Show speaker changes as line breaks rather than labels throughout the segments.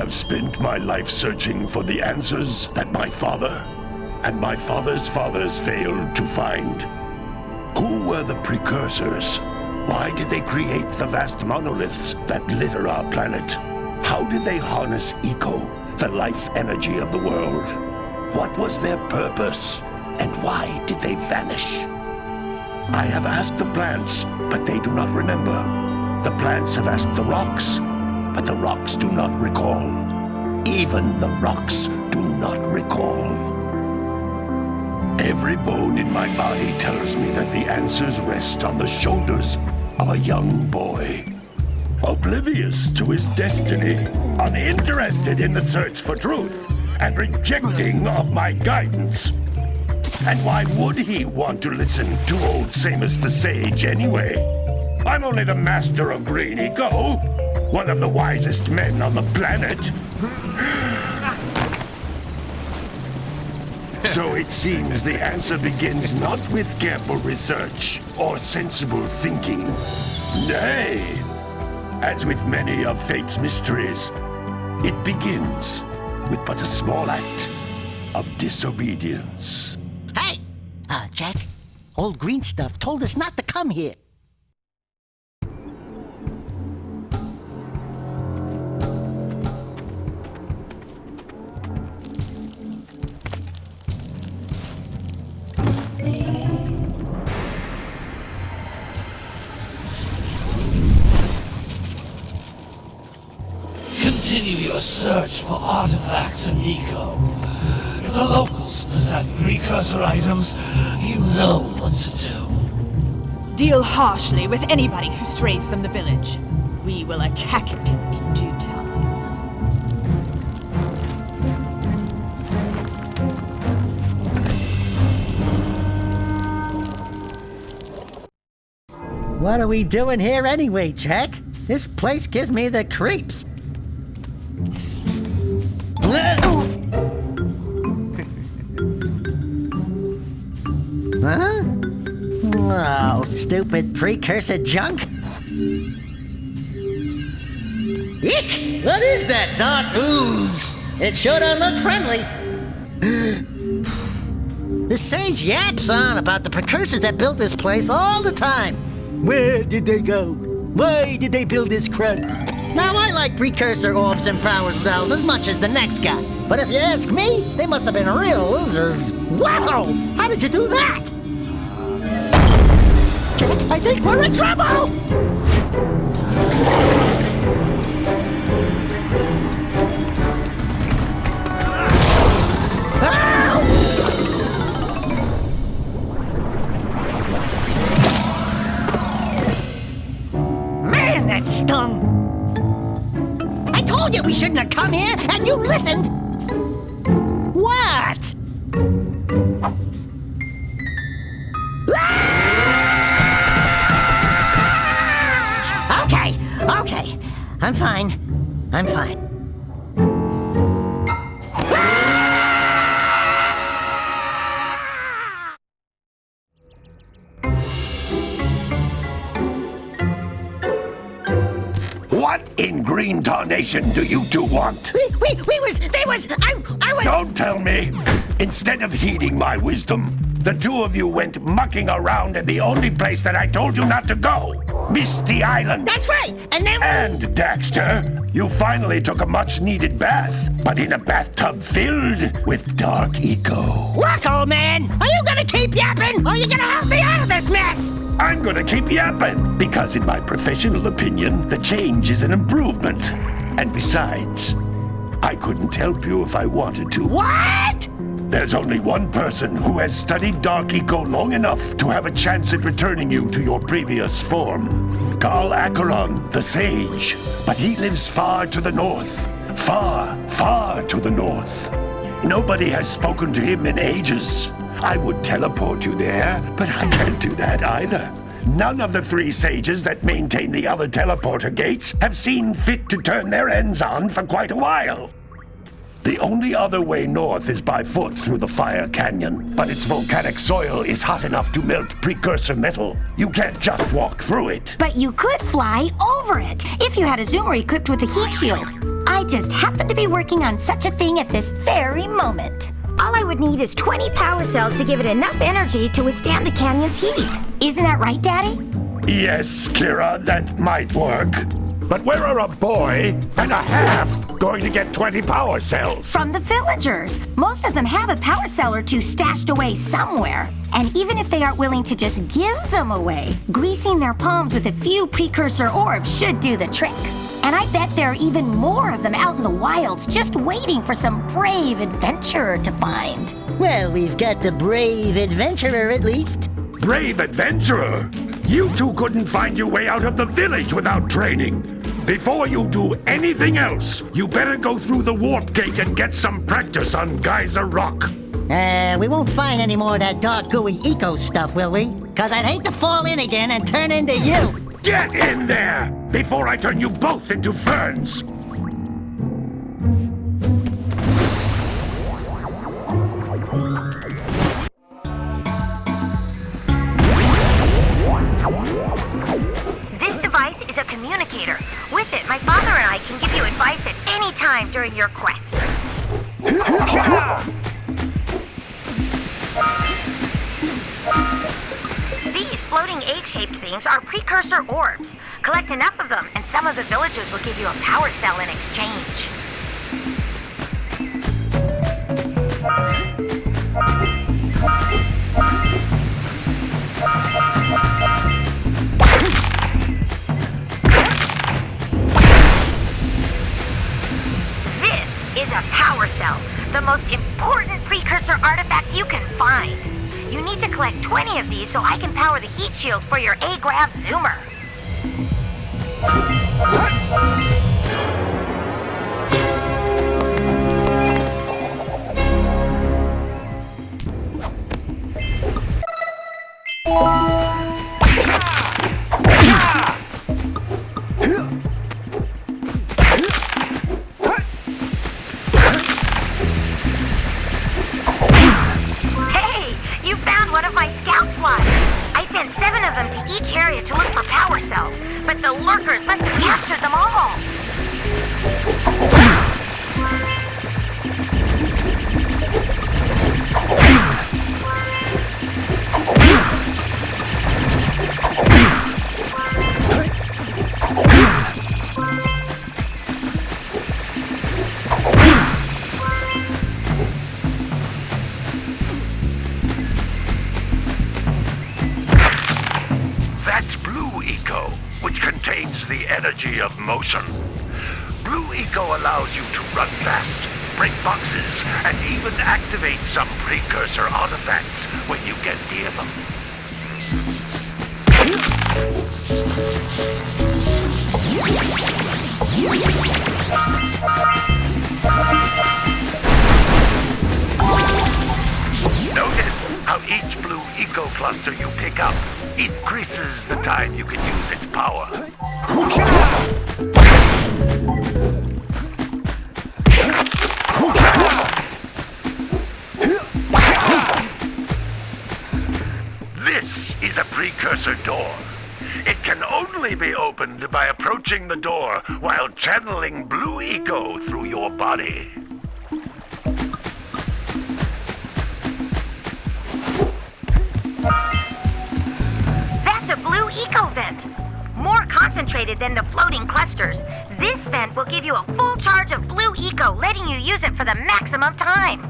have spent my life searching for the answers that my father and my father's fathers failed to find. Who were the Precursors? Why did they create the vast monoliths that litter our planet? How did they harness eco, the life energy of the world? What was their purpose, and why did they vanish? I have asked the plants, but they do not remember. The plants have asked the rocks, but the rocks do not recall. Even the rocks do not recall. Every bone in my body tells me that the answers rest on the shoulders of a young boy. Oblivious to his destiny, uninterested in the search for truth, and rejecting of my guidance. And why would he want to listen to old Samus the Sage anyway? I'm only the master of green eco, one of the wisest men on the planet. So it seems the answer begins not with careful research or sensible thinking. Nay, as with many of fate's mysteries, it begins with but a small act of disobedience.
Hey! Jak, old green stuff told us not to come here.
Continue your search for artifacts and eco. If the locals possess precursor items, you know what to do.
Deal harshly with anybody who strays from the village. We will attack it in due time.
What are we doing here anyway, Jak? This place gives me the creeps. Huh? Oh, stupid precursor junk. Eek! What is that dark ooze? It sure don't look friendly. The sage yaps on about the precursors that built this place all the time. Where did they go? Why did they build this crud? Now, I like precursor orbs and power cells as much as the next guy. But if you ask me, they must have been real losers. Wow! How did you do that? Jak, I think we're in trouble! Man, that stung! I told you we shouldn't have come here, and you listened! What? Okay. I'm fine.
What in green tarnation do you two want?
I was...
Don't tell me! Instead of heeding my wisdom, the two of you went mucking around in the only place that I told you not to go! Misty Island!
That's right! And then...
And, Daxter, you finally took a much-needed bath, but in a bathtub filled with dark eco.
Look, old man! Are you gonna keep yapping, or are you gonna help me out of this mess?
I'm gonna keep yapping, because in my professional opinion, the change is an improvement. And besides, I couldn't help you if I wanted to.
What?
There's only one person who has studied Dark Eco long enough to have a chance at returning you to your previous form. Carl Acheron, the Sage. But he lives far to the north. Far, far to the north. Nobody has spoken to him in ages. I would teleport you there, but I can't do that either. None of the three sages that maintain the other teleporter gates have seen fit to turn their ends on for quite a while. The only other way north is by foot through the Fire Canyon, but its volcanic soil is hot enough to melt precursor metal. You can't just walk through it.
But you could fly over it, if you had a zoomer equipped with a heat shield. I just happen to be working on such a thing at this very moment. All I would need is 20 power cells to give it enough energy to withstand the canyon's heat. Isn't that right, Daddy?
Yes, Kira, that might work. But where are a boy and a half going to get 20 power cells?
From the villagers. Most of them have a power cell or two stashed away somewhere. And even if they aren't willing to just give them away, greasing their palms with a few precursor orbs should do the trick. And I bet there are even more of them out in the wilds just waiting for some brave adventurer to find.
Well, we've got the brave adventurer at least.
Brave adventurer! You two couldn't find your way out of the village without training. Before you do anything else, you better go through the warp gate and get some practice on Geyser Rock.
We won't find any more of that dark gooey eco stuff, will we? 'Cause I'd hate to fall in again and turn into you.
Get in there before I turn you both into ferns.
This device is a communicator. With it, my father and I can give you advice at any time during your quest. These floating egg-shaped things are precursor orbs. Collect enough of them, and some of the villagers will give you a power cell in exchange. This is a power cell, the most important precursor artifact you can find. You need to collect 20 of these so I can power the heat shield for your A-Grav zoomer. Hey, you found one of my scout flies. I sent 7 of them to each area to look for power cells, but the lurkers must have captured them all.
That's Blue Eco, which contains the energy of motion. Blue Eco allows you to run fast, break boxes, and even activate some precursor artifacts when you get near them. Notice how each Blue Eco cluster you pick up increases the time you can use its power. This is a precursor door. It can only be opened by approaching the door while channeling Blue Eco through your body.
That's a blue eco vent. More concentrated than the floating clusters. This vent will give you a full charge of blue eco, letting you use it for the maximum time.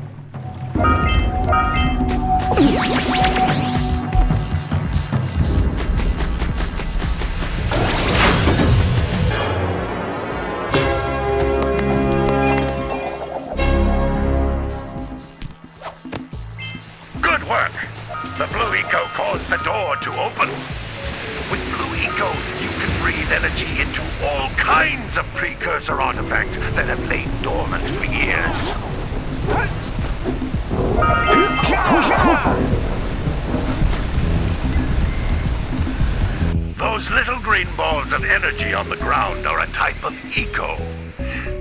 Good work! The Blue Eco caused the door to open. With Blue Eco, you can breathe energy into all kinds of precursor artifacts that have lain dormant for years. Those little green balls of energy on the ground are a type of eco.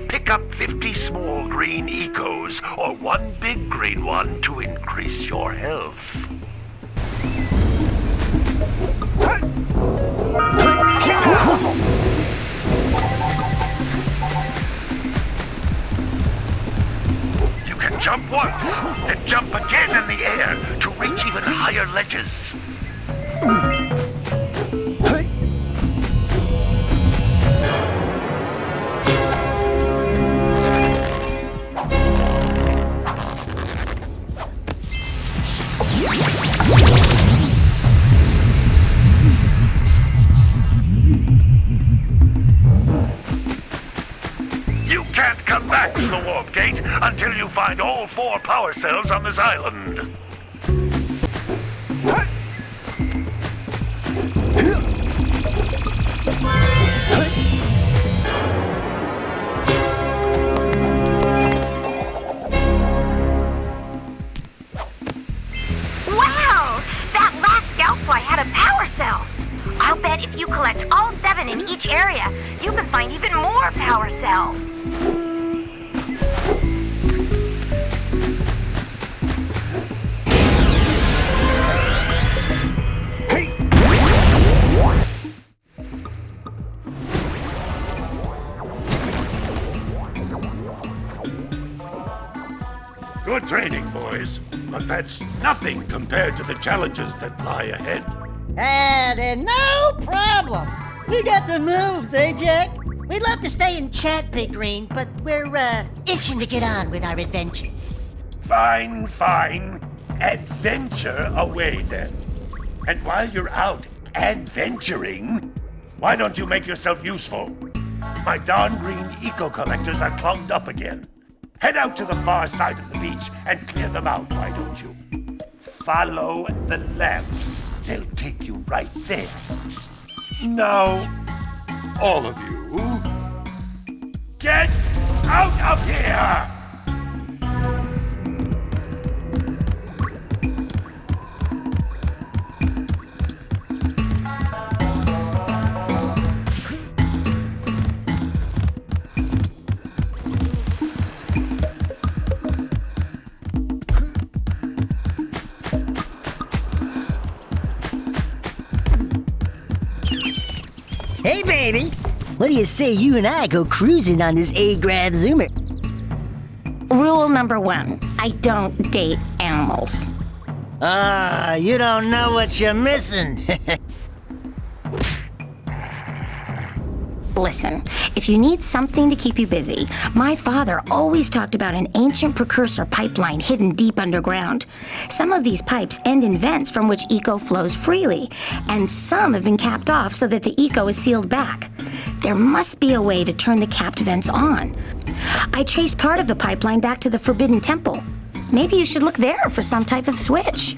Pick up 50 small green ecos or one big green one to increase your health. Jump once, then jump again in the air to reach even higher ledges. You can't come back to the warp gate until you find all 4 power cells on this island.
Wow! That last Scoutfly had a power cell! I'll bet if you collect all 7 in each area, you can find even more power cells.
Good training, boys. But that's nothing compared to the challenges that lie ahead.
And no problem. We got the moves, eh, Jack? We'd love to stay and chat, Big Green, but we're, itching to get on with our adventures.
Fine, fine. Adventure away then. And while you're out adventuring, why don't you make yourself useful? My darn green eco-collectors are clogged up again. Head out to the far side of the beach and clear them out, why don't you? Follow the lamps. They'll take you right there. Now, all of you, get out of here!
Hey, baby. What do you say you and I go cruising on this A-Grav Zoomer?
Rule number 1, I don't date animals.
You don't know what you're missing.
Listen, if you need something to keep you busy, my father always talked about an ancient precursor pipeline hidden deep underground. Some of these pipes end in vents from which eco flows freely, and some have been capped off so that the eco is sealed back. There must be a way to turn the capped vents on. I traced part of the pipeline back to the Forbidden Temple. Maybe you should look there for some type of switch.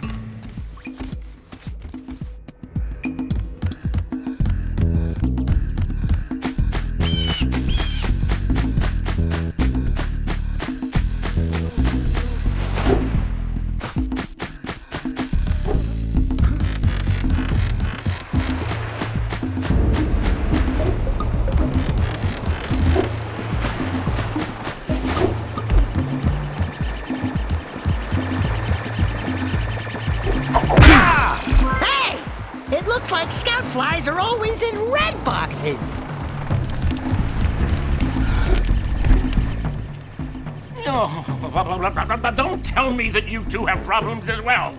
Looks like scout flies are always in red boxes.
Oh, don't tell me that you two have problems as well.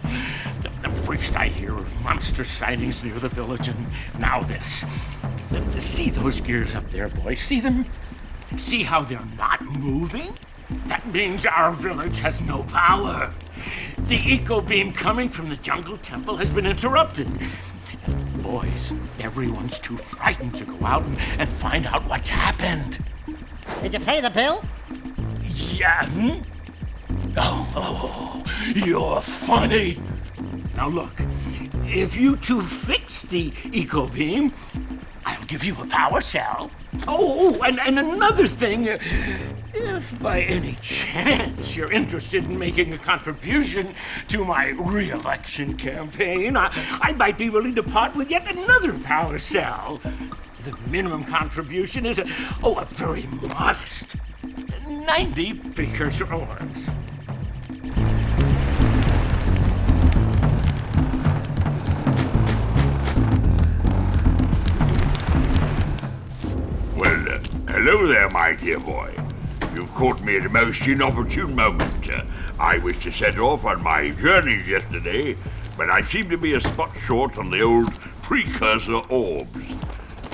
The first I hear of monster sightings near the village, and now this. See those gears up there, boys? See them? See how they're not moving? That means our village has no power. The eco beam coming from the jungle temple has been interrupted. Boys, everyone's too frightened to go out and find out what's happened.
Did you pay the bill?
Yeah. Oh, you're funny. Now look, if you two fix the eco beam, I'll give you a power cell. Oh, and another thing, if by any chance you're interested in making a contribution to my re-election campaign, I might be willing to part with yet another power cell. The minimum contribution is a very modest 90 precursor orbs.
Well, hello there, my dear boy. You've caught me at a most inopportune moment. I was to set off on my journeys yesterday, but I seem to be a spot short on the old Precursor orbs.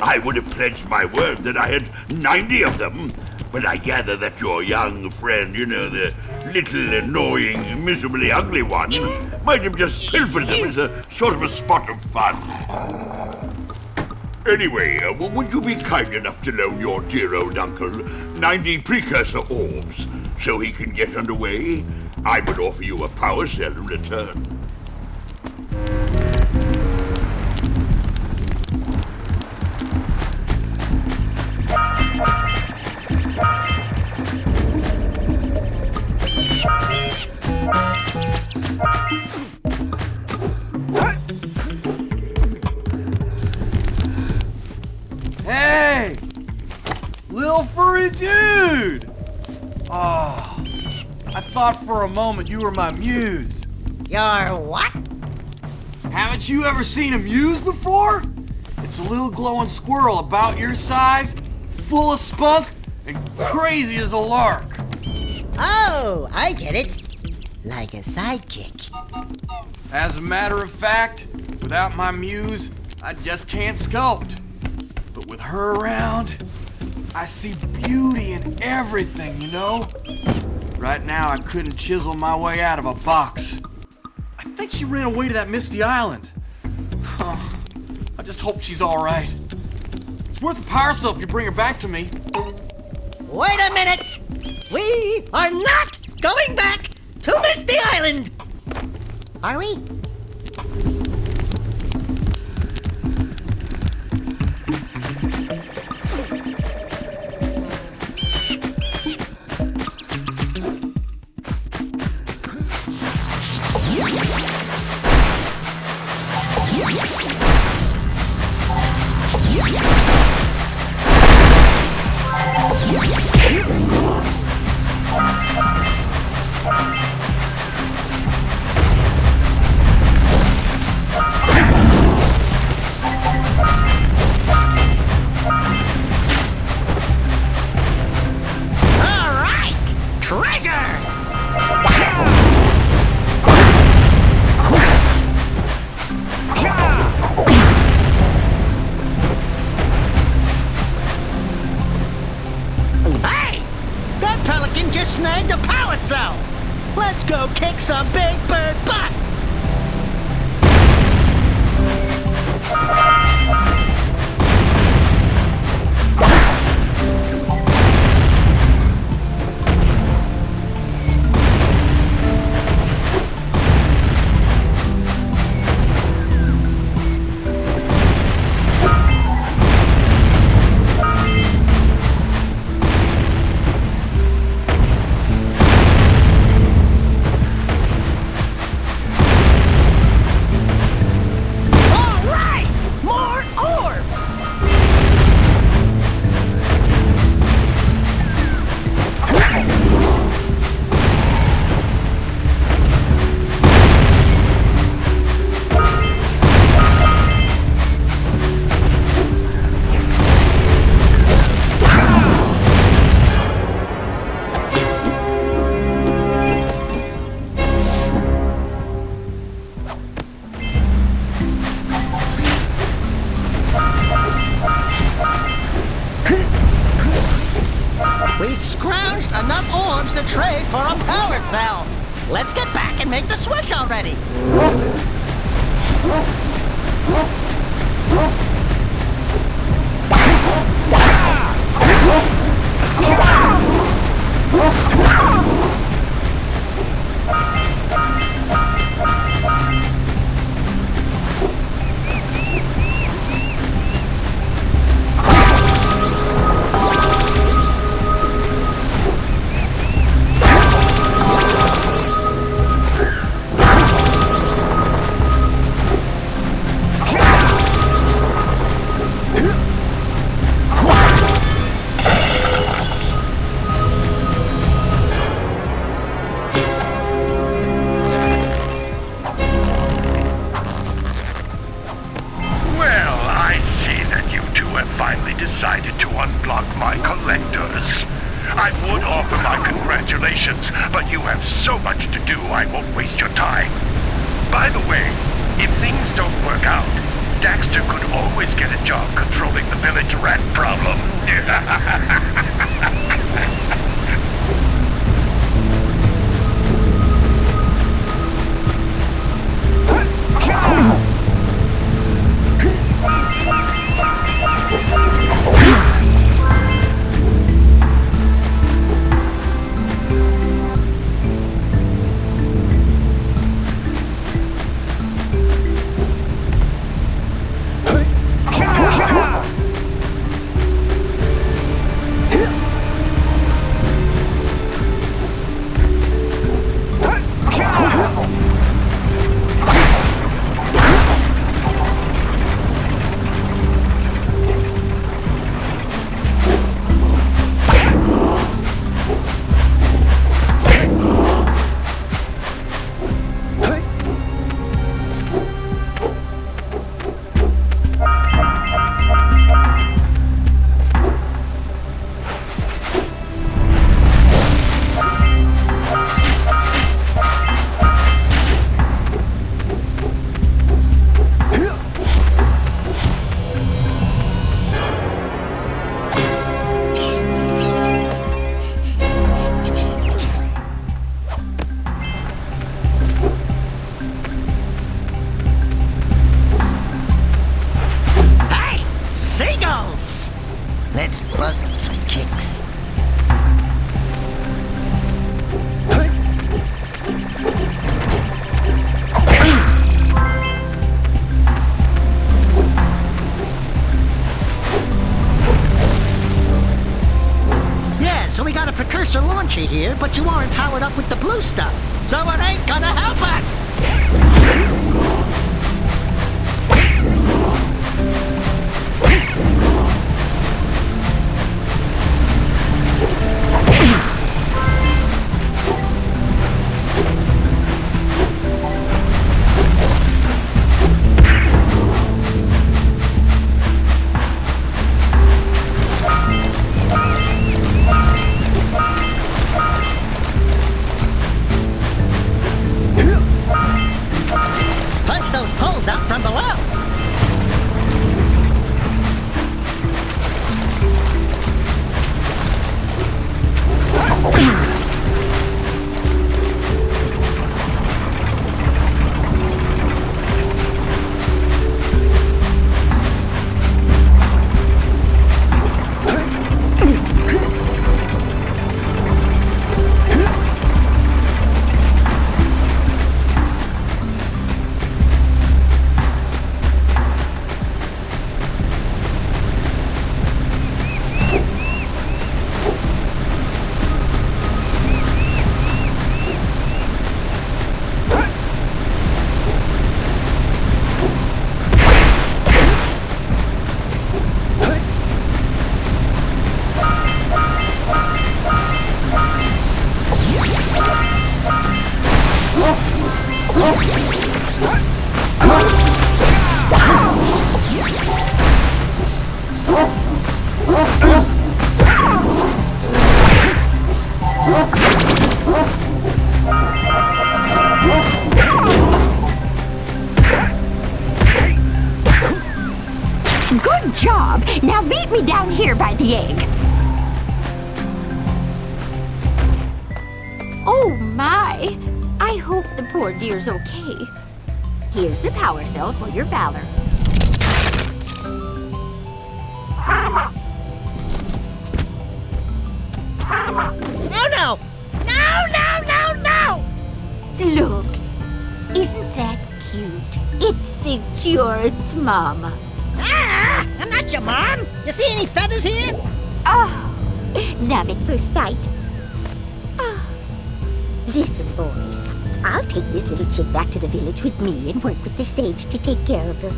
I would have pledged my word that I had 90 of them, but I gather that your young friend, the little annoying, miserably ugly one, might have just pilfered them as a sort of a spot of fun. Anyway, would you be kind enough to loan your dear old uncle 90 Precursor orbs so he can get underway? I would offer you a power cell in return.
Hey! Little furry dude! Oh, I thought for a moment you were my muse.
Your what?
Haven't you ever seen a muse before? It's a little glowing squirrel about your size, full of spunk, and crazy as a lark.
Oh, I get it. Like a sidekick.
As a matter of fact, without my muse, I just can't sculpt. But with her around, I see beauty in everything, Right now, I couldn't chisel my way out of a box. I think she ran away to that misty island. I just hope she's all right. It's worth a power cell if you bring her back to me.
Wait a minute! We are not going back to Misty Island! Are we? Snagged a power cell! Let's go kick some big bird butt! We scrounged enough orbs to trade for a power cell. Let's get back and make the switch already.
congratulations, but you have so much to do I won't waste your time. By the way, if things don't work out, Daxter could always get a job controlling the village rat problem.
Let's buzz it for kicks. Yeah, so we got a Precursor launcher here, but you aren't powered up with the blue stuff, so it ain't gonna help us! Punch those poles out from below!
Good job! Now meet me down here by the egg. Oh my! I hope the poor dear's okay. Here's a power cell for your valor.
No, no! No, no, no, no!
Look, isn't that cute? It thinks you're its mama.
Ah! I'm not your mom! You see any feathers here?
Oh, love at first sight. Oh. Listen, boys, I'll take this little chick back to the village with me and work with the sage to take care of her.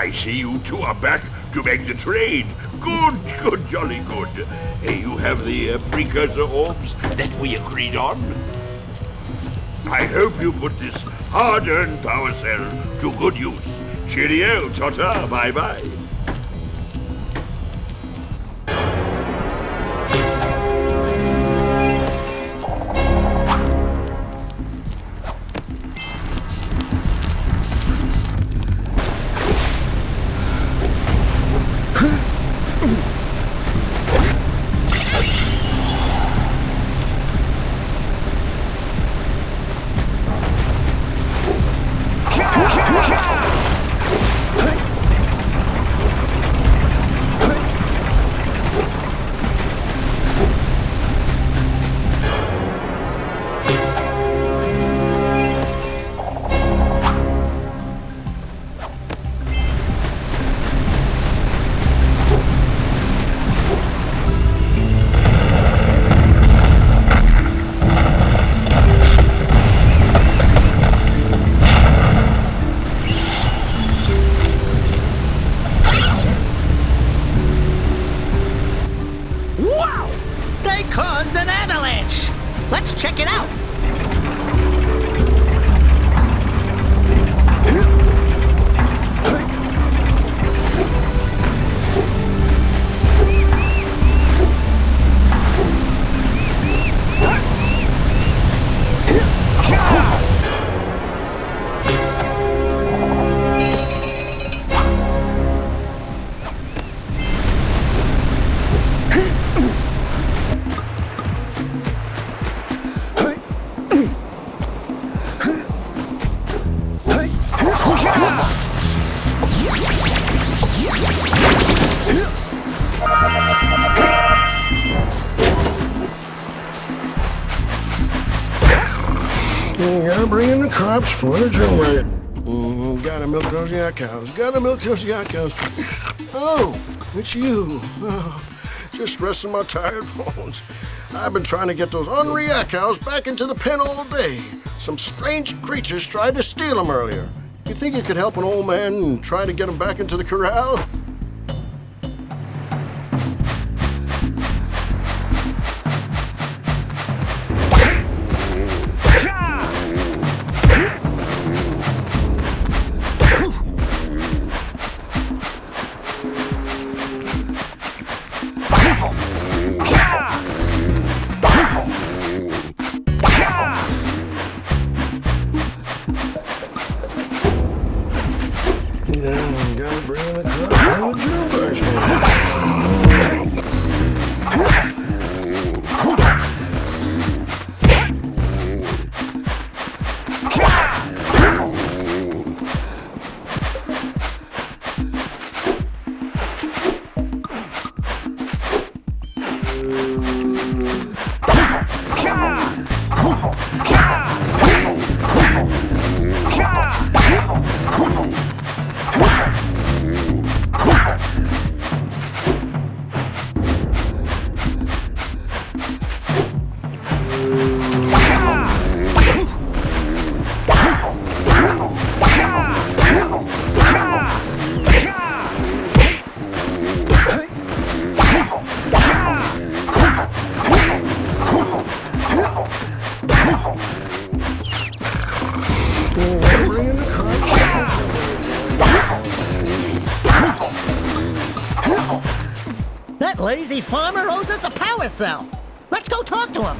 I see you two are back to make the trade. Good, jolly good. You have the precursor orbs that we agreed on? I hope you put this hard-earned power cell to good use. Cheerio, ta-ta, bye-bye.
Let's check it out.
Gotta bring in the crops for the drum riot. Gotta milk those yak cows. Gotta milk those yak cows. Oh, it's you. Oh, just resting my tired bones. I've been trying to get those ornery yak cows back into the pen all day. Some strange creatures tried to steal them earlier. You think you could help an old man and try to get them back into the corral? Gotta bring in the crop.
That lazy farmer owes us a power cell. Let's go talk to him.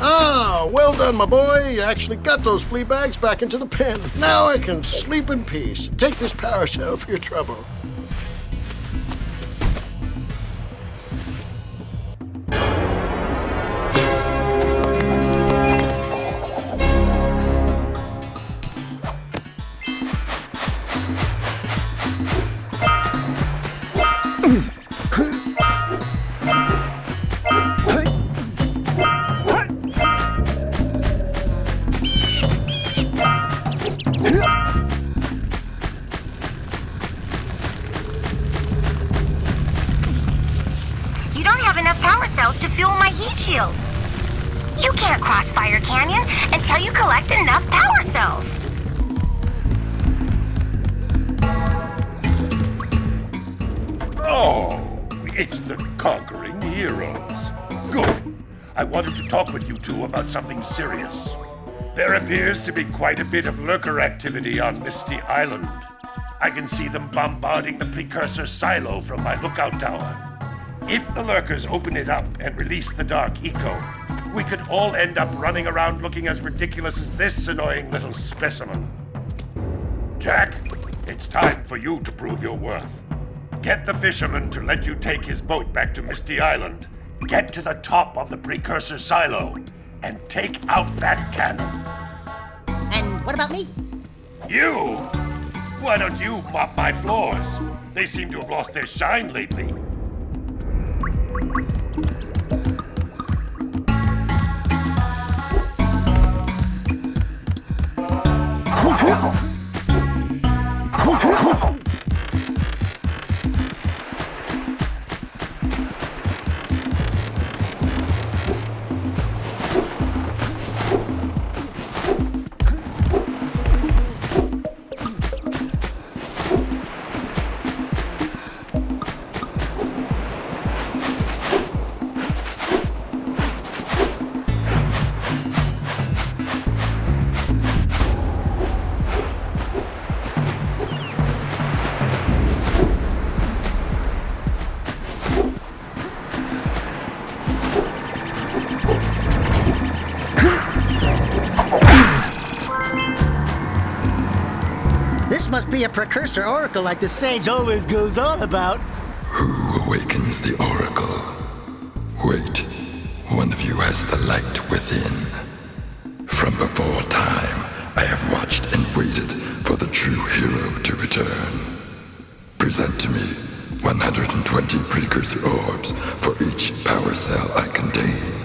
Ah, well done, my boy. You actually got those flea bags back into the pen. Now I can sleep in peace. Take this power cell for your trouble.
You don't have enough power cells to fuel my heat shield. You can't cross Fire Canyon until you collect enough power cells.
Oh, it's the conquering heroes. Good. I wanted to talk with you two about something serious. There appears to be quite a bit of lurker activity on Misty Island. I can see them bombarding the Precursor silo from my lookout tower. If the lurkers open it up and release the Dark Eco, we could all end up running around looking as ridiculous as this annoying little specimen. Jak, it's time for you to prove your worth. Get the fisherman to let you take his boat back to Misty Island. Get to the top of the Precursor silo and take out that cannon.
And what about me?
You? Why don't you mop my floors? They seem to have lost their shine lately.
This must be a Precursor oracle like the sage always goes on about.
Who awakens the oracle? Wait, one of you has the light within. From before time, I have watched and waited for the true hero to return. Present to me 120 Precursor orbs for each power cell I contain.